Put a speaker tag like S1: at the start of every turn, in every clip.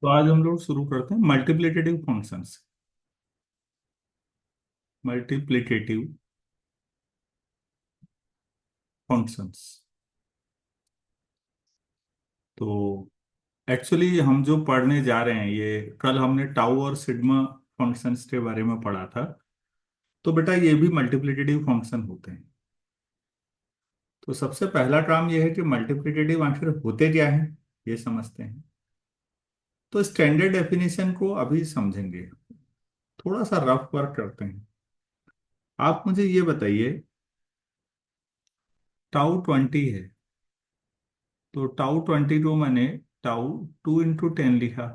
S1: तो आज हम लोग शुरू करते हैं मल्टीप्लिकेटिव फंक्शंस। Multiplicative functions. तो एक्चुअली हम जो पढ़ने जा रहे हैं, ये कल हमने टाउ और सिग्मा फंक्शंस के बारे में पढ़ा था। तो बेटा ये भी मल्टीप्लिकेटिव फंक्शन होते हैं। तो सबसे पहला काम ये है कि मल्टीप्लिकेटिव आखिर होते क्या हैं, ये समझते हैं। तो स्टैंडर्ड डेफिनेशन को अभी समझेंगे, थोड़ा सा रफ वर्क करते हैं। आप मुझे ये बताइए, टाउ 20 है, तो टाउ 20 को मैंने टाउ 2 × 10 लिखा।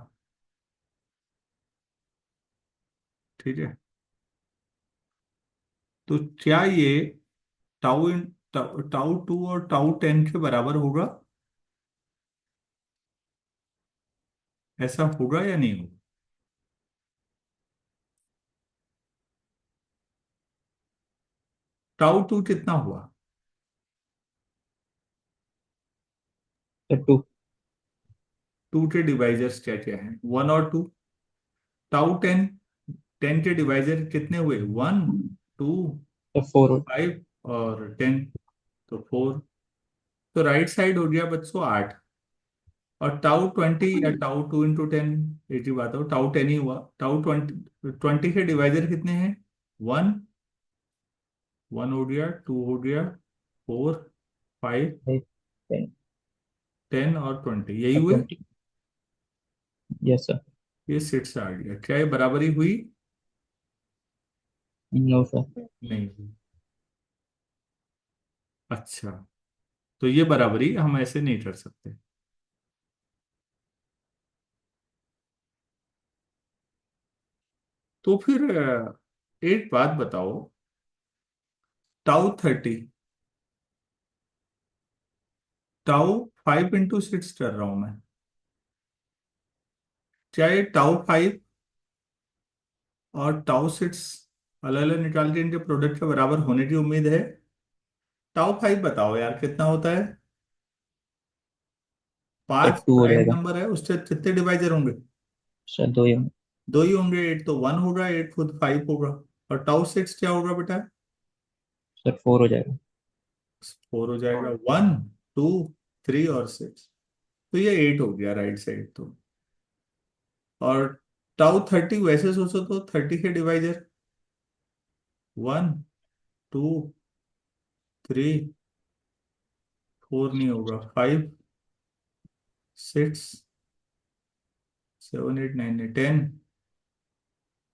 S1: ठीक है। तो क्या ये टाउ इन टाउ, टाउ 2 और टाउ 10 के बराबर होगा? ऐसा होगा या नहीं होगा? टाउ 2 कितना हुआ?
S2: 2।
S1: 2 के डिवाइजर्स क्या क्या हैं? 1 और 2। टाउ 10, 10 के डिवाइजर कितने हुए? 1, 2,
S2: 4।
S1: 5 और 10, तो 4। तो राइट साइड हो गया बच्चों 8। और टाउ 20 या टाउ 2 × 10, एक ही बात हो, टाउ 10 ही हुआ। टाउ 20 के डिवाइजर कितने हैं? 1, 1 हो गया, 2 हो गया, 4, 5,
S2: 10
S1: 10 और 20, यही
S2: और
S1: हुए।
S2: 20। Yes sir.
S1: ये 6 आ गया। क्या ये बराबरी हुई?
S2: No sir.
S1: नहीं हुई। अच्छा, तो ये बराबरी हम ऐसे नहीं कर सकते। तो फिर एक बात बताओ, टाउ 30, टाउ 5 × 6 कर रहा हूं मैं। क्या ये टाउ 5 और टाउ 6 अलग अलग निकाल के इनके प्रोडक्ट के बराबर होने की उम्मीद है? टाउ 5 बताओ यार कितना होता है?
S2: सर
S1: 5
S2: 2 हो
S1: प्राइम
S2: जाएगा।
S1: नंबर है, उसके कितने डिवाइजर होंगे?
S2: सर 2 ही होंगे।
S1: दो ही होंगे। 8 तो 1 होगा, 8 खुद 5 होगा। और टाउ 6 क्या होगा बेटा?
S2: सर 4 हो जाएगा।
S1: 4 हो जाएगा। 1, 2, 3 और 6, तो ये 8 हो गया राइट साइड तो। और टाउ 30 वैसे सोचो तो 30 के डिवाइजर 1, 2, 3, 4 नहीं होगा, 5, 6, 7, 8, 9, 10,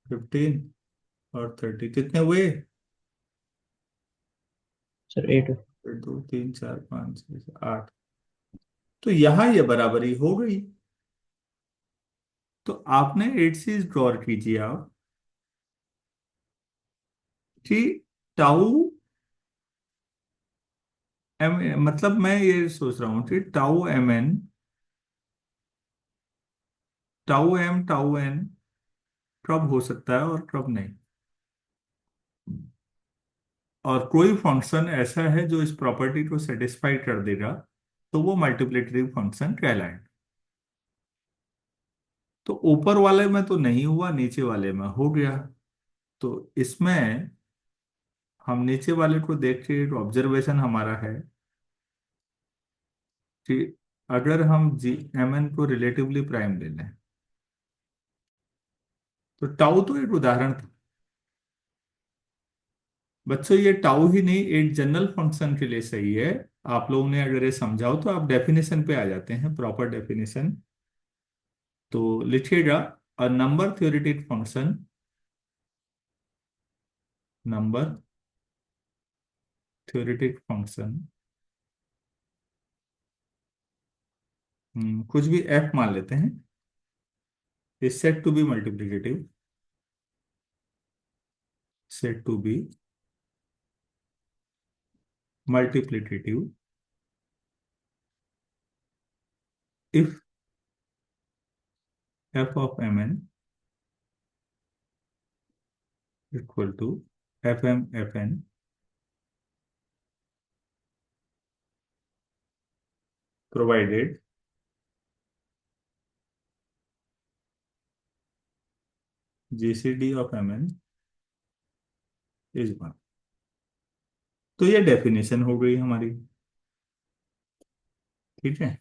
S1: 15 और 30 कितने हुए?
S2: सर 8।
S1: 1, 2, 3, 4, 5, 6, 8। तो यहां ये बराबरी हो गई। तो आपने एट चीज गौर कीजिए आप, कि टाउ एम, मतलब मैं ये सोच रहा हूँ कि tau mn, tau m, tau n कब हो सकता है और कब नहीं। और कोई फंक्शन ऐसा है जो इस प्रॉपर्टी को सेटिस्फाई कर देगा, तो वो मल्टीप्लिकेटिव फंक्शन कहलाएगा। तो ऊपर वाले में तो नहीं हुआ, नीचे वाले में हो गया। तो इसमें हम नीचे वाले को देख के एक ऑब्जर्वेशन हमारा है कि अगर हम mn को रिलेटिवली प्राइम ले लें, तो टाउ तो एक उदाहरण था बच्चों। ये टाउ ही नहीं, एक जनरल फंक्शन के लिए सही है। आप लोगों ने अगर ये समझाओ तो आप डेफिनेशन पे आ जाते हैं, प्रॉपर डेफिनेशन। तो लिखिएगा, a number theoretic function, number theoretic function, कुछ भी एफ मान लेते हैं, is set to be multiplicative, set to be multiplicative if f of mn equal to fm fn, provided GCD of m n is one. तो ये definition हो गई हमारी। ठीक है।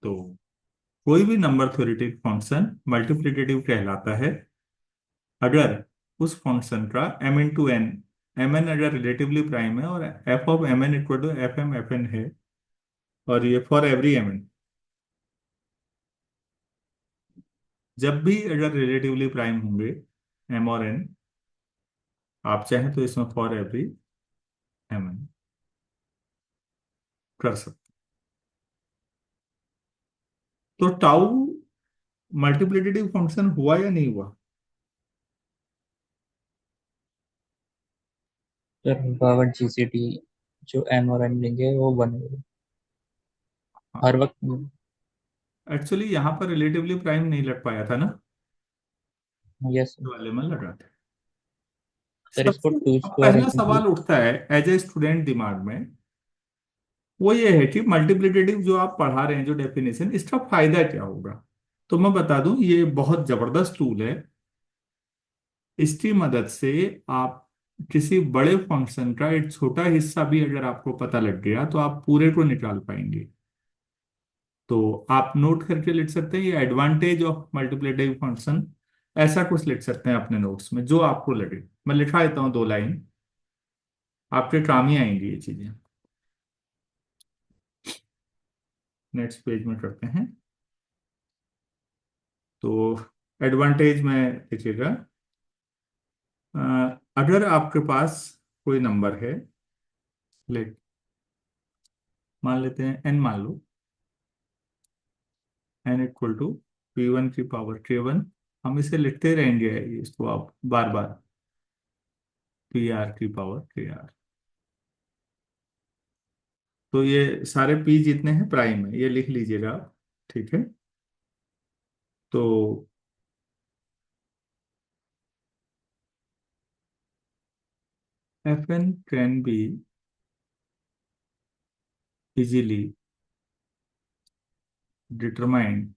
S1: तो कोई भी नंबर थ्योरेटिक फंक्शन मल्टीप्लिकेटिव कहलाता है अगर उस फंक्शन का m into n, m n अगर रिलेटिवली प्राइम है और f of m n equal to f n है, और ये फॉर एवरी एम एन। जब भी अगर रिलेटिवली प्राइम होंगे एम और एन, आप चाहें तो इसमें फॉर एवरी एम एन कर सकते। तो टाउ मल्टीप्लिकेटिव फंक्शन हुआ या नहीं हुआ?
S2: सर बावर जीसीडी जो एम और एन लेंगे वो बनेगा
S1: हाँ,
S2: हर वक्त।
S1: एक्चुअली यहाँ पर रिलेटिवली प्राइम नहीं लग पाया था ना,
S2: यस
S1: तो वाले में लगा था।
S2: सर, इसको
S1: सबसे
S2: टू
S1: अब
S2: स्क्वायर
S1: पहला
S2: इंटू।
S1: सवाल उठता है एज ए स्टूडेंट दिमाग में, वो ये है कि मल्टीप्लिकेटिव जो आप पढ़ा रहे हैं, जो डेफिनेशन, इसका फायदा क्या होगा? तो मैं बता दूं, ये बहुत जबरदस्त टूल है। इसकी मदद से आप किसी बड़े फंक्शन का एक छोटा हिस्सा भी अगर आपको पता लग गया तो आप पूरे को निकाल पाएंगे। तो आप नोट करके लिख सकते हैं, ये एडवांटेज ऑफ मल्टीप्लिकेटिव फंक्शन, ऐसा कुछ लिख सकते हैं अपने नोट्स में जो आपको लगे। मैं लिखा देता हूँ 2 लाइन, आपके काम ही आएंगी ये चीजें। नेक्स्ट पेज में करते हैं। तो एडवांटेज में लिखिएगा, अगर आपके पास कोई नंबर है, ले मान लेते हैं एन, मान लो N equal to P one की पावर के वन, हम इसे लिखते रहेंगे इसको आप बार बार, पी आर की पावर के आर। तो ये सारे पी जितने हैं प्राइम है, ये लिख लीजिएगा आप। ठीक है। तो f n can be easily determined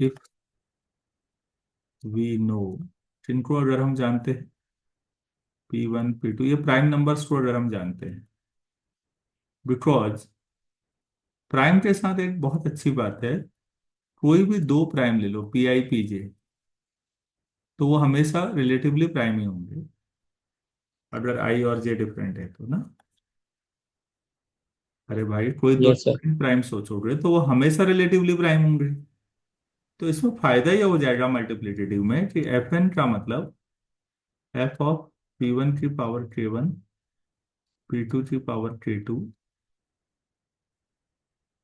S1: if we know, जिनको अगर हम जानते हैं पी वन पी टू, ये प्राइम नंबर्स को अगर हम जानते हैं। बिकॉज प्राइम के साथ एक बहुत अच्छी बात है, कोई भी 2 प्राइम ले लो, पी आई पी जे, तो वो हमेशा रिलेटिवली प्राइम ही होंगे अगर आई और जे डिफरेंट है तो ना। अरे भाई, कोई दो
S2: यस सर।
S1: प्राइम सोचोगे तो वो हमेशा रिलेटिवली प्राइम होंगे। तो इसमें फायदा यह हो जाएगा मल्टीप्लिकेटिव में कि एफ एन का मतलब एफ ऑफ पी वन की पावर के वन, पी टू की पावर के टू,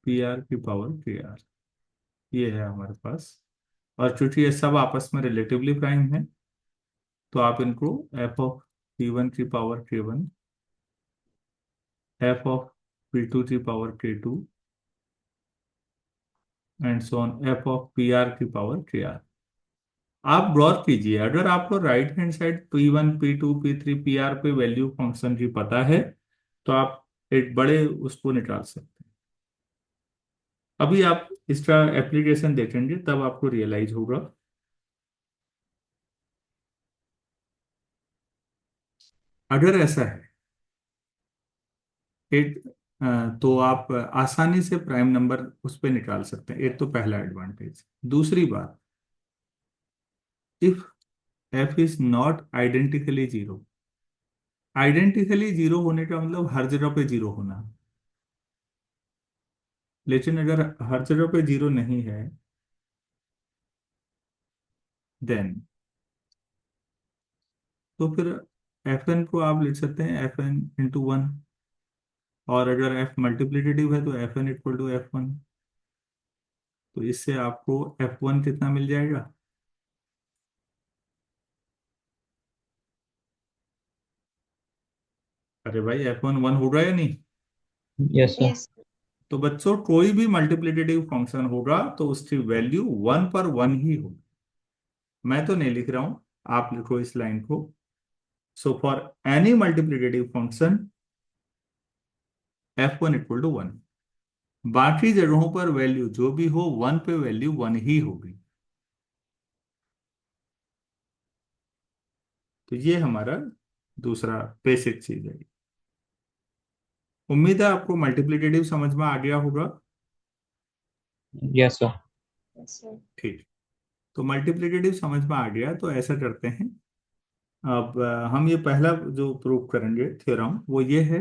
S1: पी आर की पावर के आर, ये है हमारे पास। और चूंकि ये सब आपस में रिलेटिवली प्राइम है, तो आप इनको एफ ऑफ पी वन की पावर के one, f of p two की पावर के two, and so on f of p are की पावर के आर। आप गौर कीजिए, अगर आपको right hand side p one p two p three p r पे वैल्यू फंक्शन की पता है, तो आप एक बड़े उसको निकाल सकते हैं। अभी आप इसका एप्लीकेशन देखेंगे तब आपको रियलाइज होगा। अगर ऐसा है एक, तो आप आसानी से प्राइम नंबर उस पर निकाल सकते हैं। एक तो पहला एडवांटेज। दूसरी बात, if F is not identically zero, identically zero होने का मतलब हर जगह पे जीरो होना। लेकिन अगर हर जगह पे जीरो नहीं है, देन तो फिर एफ एन को आप लिख सकते हैं एफ एन इंटू वन। और अगर एफ मल्टीप्लिकेटिव है तो f n equal to f one. तो इससे आपको एफ वन कितना मिल जाएगा? अरे भाई, एफ वन वन होगा या नहीं?
S2: Yes sir.
S3: यस।
S1: तो बच्चों, कोई भी मल्टीप्लिकेटिव फंक्शन होगा तो उसकी वैल्यू वन पर वन ही होगी। मैं तो नहीं लिख रहा हूं, आप लिखो इस लाइन को। So for any multiplicative function f one equal to one. बाकी जगहों पर वैल्यू जो भी हो, वन पे वैल्यू वन ही होगी। तो ये हमारा दूसरा बेसिक चीज है। उम्मीद है आपको मल्टीप्लिकेटिव समझ में आ गया होगा।
S2: Yes sir.
S1: ठीक। तो मल्टीप्लिकेटिव समझ में आ गया, तो ऐसा करते हैं। अब हम ये पहला जो प्रूव करेंगे थ्योरम वो ये है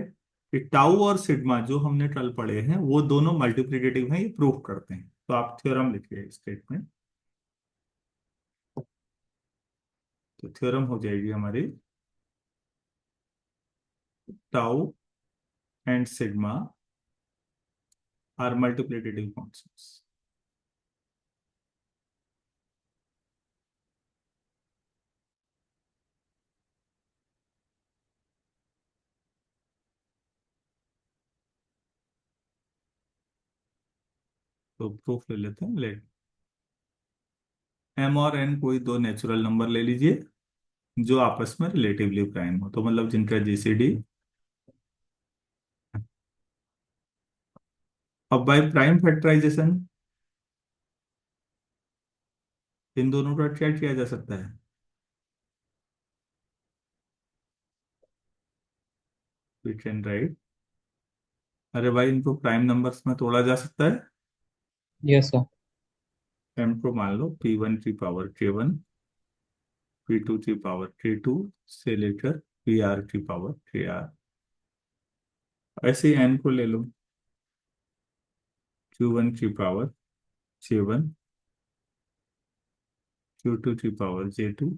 S1: कि टाउ और सिग्मा जो हमने कल पढ़े हैं वो दोनों मल्टीप्लिकेटिव हैं, ये प्रूव करते हैं। तो आप थ्योरम लिखिए स्टेटमेंट। तो थ्योरम हो जाएगी हमारी, tau and sigma are multiplicative functions. तो प्रूफ ले लेते हैं। ले एम और एन कोई दो नेचुरल नंबर ले लीजिए जो आपस में रिलेटिवली प्राइम हो, तो मतलब जिनका जीसीडी। अब बाय प्राइम फैक्टराइजेशन इन दोनों का क्या किया जा सकता है? वी कैन राइट, अरे भाई इनको प्राइम नंबर्स में तोड़ा जा सकता है।
S2: Yes sir.
S1: एम को मान लो P1 की पावर K1, P2 की पावर K2 से लेकर PR की पावर KR। ऐसे ही एन को ले लो, Q1 की पावर J1, Q2 की पावर J2,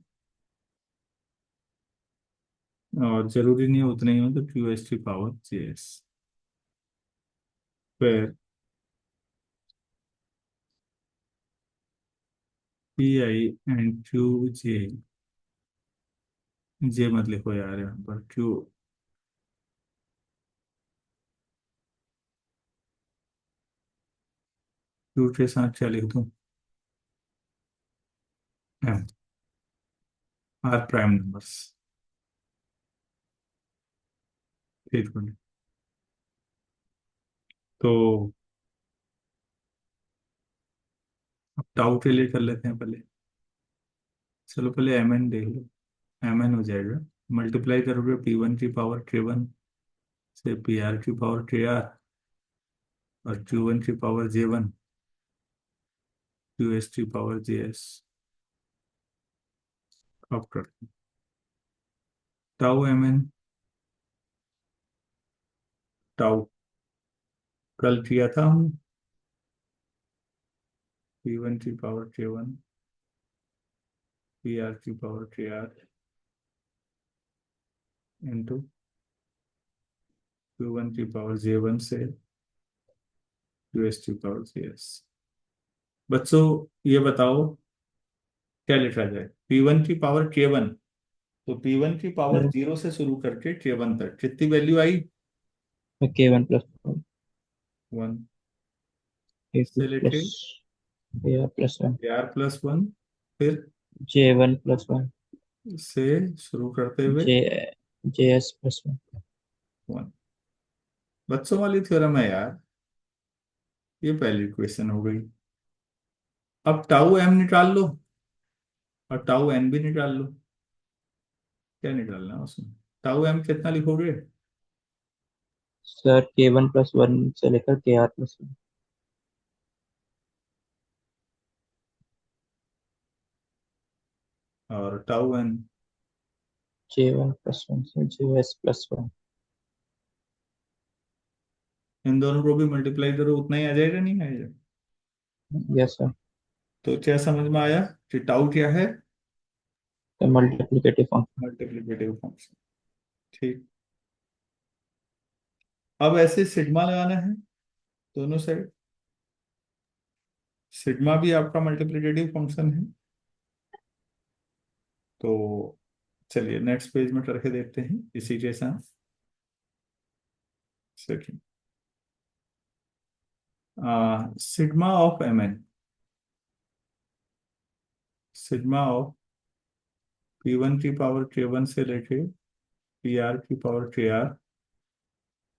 S1: और जरूरी नहीं है उतने ही हो तो QS की पावर JS। फिर PI एंड QJ, जे मत लिखो यार यहाँ पर, क्यू के साथ क्या लिख दूं? M, are prime numbers. एक मिनट। तो अब टाउ के लिए कर लेते हैं पहले। चलो पहले एम एन देख लो। एम एन हो जाएगा, मल्टीप्लाई करोगे P1 की पावर K1 से PR की पावर KR और Q1 की पावर J1, QS की पावर JS। अब करते हैं टाउ एम एन। टाउ कल किया था हम, P1 की पावर K1, PR की पावर KR इंटू Q1 की पावर J1 से QS की पावर JS। बच्चों ये बताओ क्या लिखा जाए? P1 की पावर K1, तो P1 की पावर
S2: सर
S1: जीरो से शुरू करके K1 तक कितनी वैल्यू आई?
S2: K1 प्लस
S1: वन
S2: K2
S1: से लेके
S2: plus AR plus one,
S1: KR+1, फिर
S2: J1 प्लस वन,
S1: से शुरू करते हुए
S2: J JS plus one.
S1: One. बच्चों वाली थ्योरम है यार, ये पहली क्वेश्चन हो गई। अब टाउ एम निकाल लो और टाउ एन भी निकाल लो। क्या निकालना है उसमें? टाउ एम कितना लिखोगे?
S2: सर K1 प्लस वन से लेकर KR प्लस वन।
S1: और tau n?
S2: J1 plus one से JS प्लस वन।
S1: इन दोनों को भी मल्टीप्लाई करो उतना ही आ जाएगा, नहीं आएगा?
S2: Yes sir.
S1: तो क्या समझ में आया कि टाउ क्या है?
S2: तो मल्टीप्लिकेटिव फंक्शन।
S1: Multiplicative function. ठीक। अब ऐसे सिग्मा लगाना है दोनों साइड। सिग्मा भी आपका मल्टीप्लिकेटिव फंक्शन है। तो चलिए नेक्स्ट पेज में करके देखते हैं इसी के साथ। Second, sigma of m n, sigma of P1 की पावर K1 से लेके PR की पावर KR,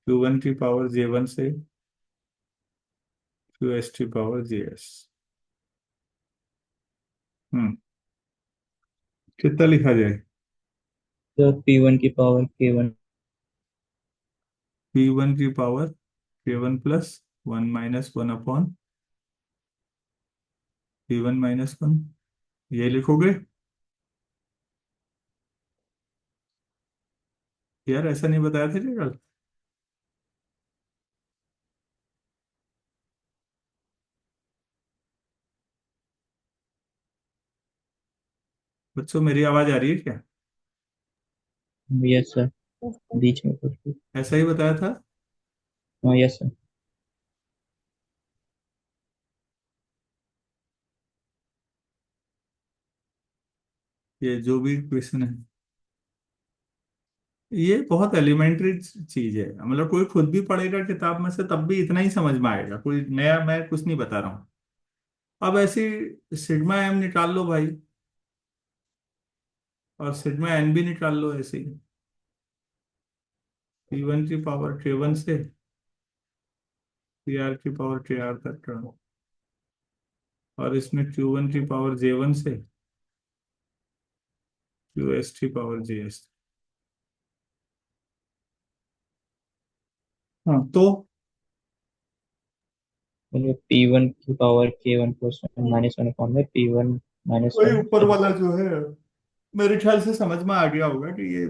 S1: Q1 की पावर J1 से Q S T power G S. Hmm. कितना लिखा जाए?
S2: तो P1 की पावर K1।
S1: पी वन की पावर के one plus one minus one upon P one minus one, ये लिखोगे? यार ऐसा नहीं बताया था क्या कल? बच्चों मेरी आवाज आ रही है क्या?
S2: Yes sir. बीच में कुछ भी।
S1: ऐसा ही बताया था।
S2: हाँ यस सर।
S1: ये जो भी क्वेश्चन है, ये बहुत एलिमेंट्री चीज है, मतलब कोई खुद भी पढ़ेगा किताब में से तब भी इतना ही समझ में आएगा, कोई नया मैं कुछ नहीं बता रहा हूँ। अब ऐसी सिग्मा एम निकाल लो भाई, और सिग्मा एन भी निकाल लो ऐसे ही। पी वन की पावर के वन से पी आर की पावर के आर तक का, और इसमें क्यू वन की पावर जे वन से क्यू एस की पावर जे एस। हाँ तो
S2: मतलब P1 की power K1 plus one minus one upon में P1 माइनस
S1: वही
S2: वन
S1: ऊपर
S2: सॉरी।
S1: वाला जो है, मेरे ख्याल से समझ में आ गया होगा कि ये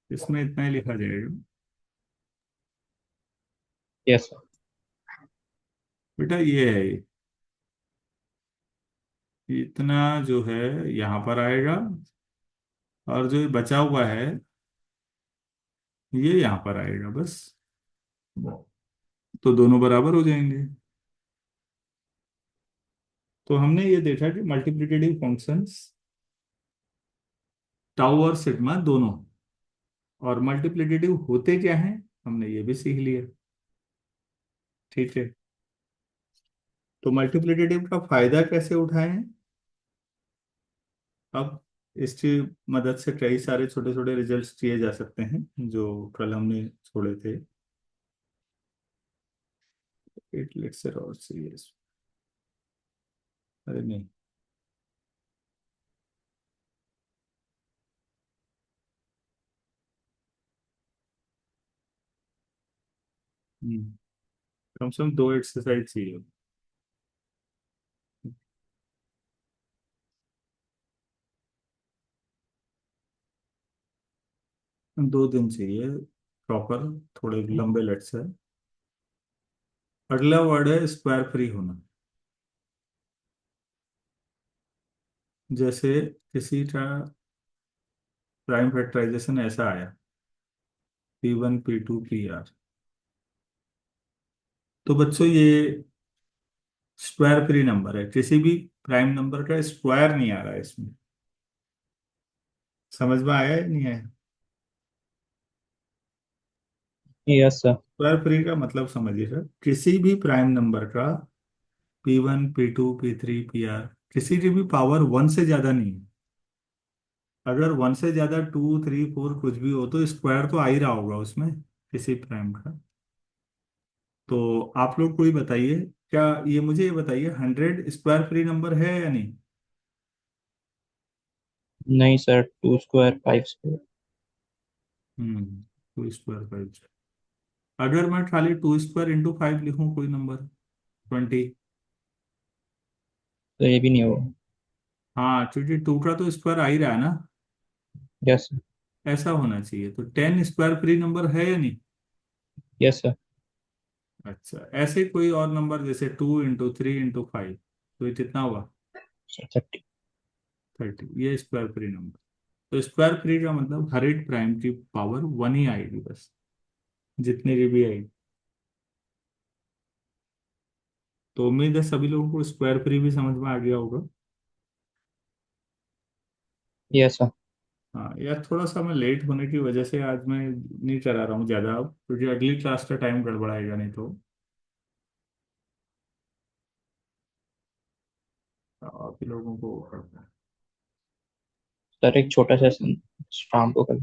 S1: इसमें इतना ही लिखा जाएगा।
S2: Yes sir.
S1: बेटा ये है, ये इतना जो है यहाँ पर आएगा, और जो ये बचा हुआ है ये यहाँ पर आएगा बस। तो दोनों बराबर हो जाएंगे। तो हमने ये देखा कि मल्टीप्लिकेटिव फंक्शंस टाउ और सिग्मा दोनों, और मल्टीप्लिकेटिव होते क्या हैं हमने ये भी सीख लिया। ठीक है, तो मल्टीप्लिकेटिव का फायदा कैसे उठाएं अब, इसकी मदद से कई सारे छोटे छोटे रिजल्ट्स किए जा सकते हैं जो कल हमने छोड़े थे। इट लेक्चर और सीरियस, अरे नहीं। कम से कम दो एक्सरसाइज चाहिए। 2 दिन चाहिए प्रॉपर, थोड़े लंबे लेक्चर। अगला वर्ड है स्क्वायर फ्री होना। जैसे किसी का प्राइम फैक्टराइजेशन ऐसा आया, p one p two p r, तो बच्चों ये स्क्वायर फ्री नंबर है, किसी भी प्राइम नंबर का स्क्वायर नहीं आ रहा है इसमें। समझ में आया या नहीं आया?
S2: Yes sir.
S1: स्क्वायर फ्री का मतलब समझिएगा, किसी भी प्राइम नंबर का p one p two p three p r किसी की भी पावर वन से ज्यादा नहीं है। अगर वन से ज्यादा टू थ्री फोर कुछ भी हो तो स्क्वायर तो आ ही रहा होगा उसमें, किसी प्राइम का। तो आप लोग कोई बताइए, क्या ये मुझे ये बताइए 100 स्क्वायर फ्री नंबर है या नहीं?
S2: नहीं sir, 2 square 5 square.
S1: Two square five. अगर मैं खाली टू स्क्वायर इंटू फाइव लिखूं कोई नंबर, 20।
S2: तो ये भी नहीं होगा।
S1: हाँ क्योंकि टू का तो स्क्वायर आ ही रहा है ना।
S2: Yes sir.
S1: ऐसा होना चाहिए, तो 10 स्क्वायर फ्री नंबर है या नहीं?
S2: Yes sir.
S1: अच्छा, ऐसे कोई और नंबर जैसे 2 इंटू 3 इंटू 5, तो ये कितना हुआ?
S2: 30।
S1: 30, ये स्क्वायर फ्री नंबर। तो स्क्वायर फ्री का मतलब हर एक प्राइम की पावर वन ही आएगी बस, जितने की भी आएगी। तो उम्मीद है सभी लोगों को स्क्वायर फ्री भी समझ में आ गया होगा।
S2: Yes sir.
S1: हाँ यार, थोड़ा सा मैं लेट होने की वजह से आज मैं नहीं करा रहा हूँ ज़्यादा अब, क्योंकि अगली क्लास का टाइम गड़बड़ाएगा नहीं तो। आप ही लोगों को
S2: सर एक छोटा सा शाम को कर